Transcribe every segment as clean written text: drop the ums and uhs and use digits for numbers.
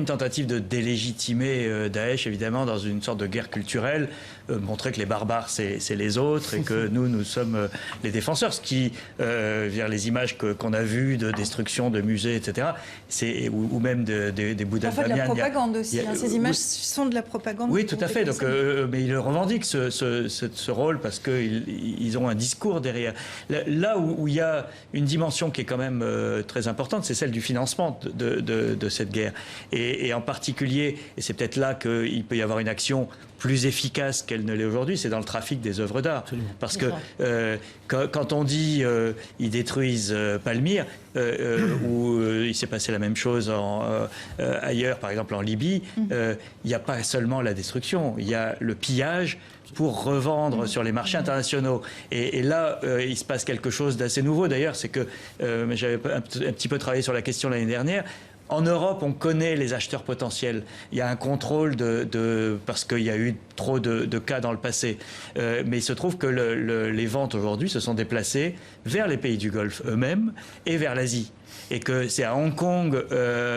une tentative de délégitimer Daesh, évidemment, dans une sorte de guerre culturelle, montrer que les barbares, c'est les autres et que nous sommes les défenseurs. Ce qui, vers les images qu'on a vues de destruction de musées, etc., ou même des Bouddhas de Bamiyan. De la propagande aussi. Ces images sont de la propagande. Oui, tout à fait. Donc, mais ils revendiquent ce rôle parce qu'ils ont un discours derrière. Là où il y a une dimension qui est quand même très importante, c'est celle du financement de cette guerre. Et en particulier, et c'est peut-être là qu'il peut y avoir une action plus efficace qu'elle ne l'est aujourd'hui, c'est dans le trafic des œuvres d'art. Parce que quand on dit ils détruisent Palmyre, où il s'est passé la même chose ailleurs, par exemple en Libye, il n'y a pas seulement la destruction, il y a le pillage pour revendre sur les marchés internationaux. Et là, il se passe quelque chose d'assez nouveau d'ailleurs, c'est que j'avais un petit peu travaillé sur la question l'année dernière. En Europe, on connaît les acheteurs potentiels. Il y a un contrôle parce qu'il y a eu trop de cas dans le passé. Mais il se trouve que les ventes aujourd'hui se sont déplacées vers les pays du Golfe eux-mêmes et vers l'Asie. Et que c'est à Hong Kong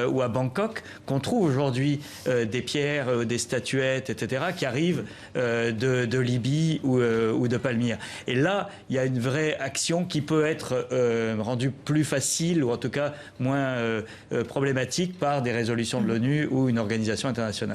ou à Bangkok qu'on trouve aujourd'hui des pierres, des statuettes, etc., qui arrivent de Libye ou de Palmyre. Et là, il y a une vraie action qui peut être rendue plus facile, ou en tout cas moins problématique, par des résolutions de l'ONU ou une organisation internationale.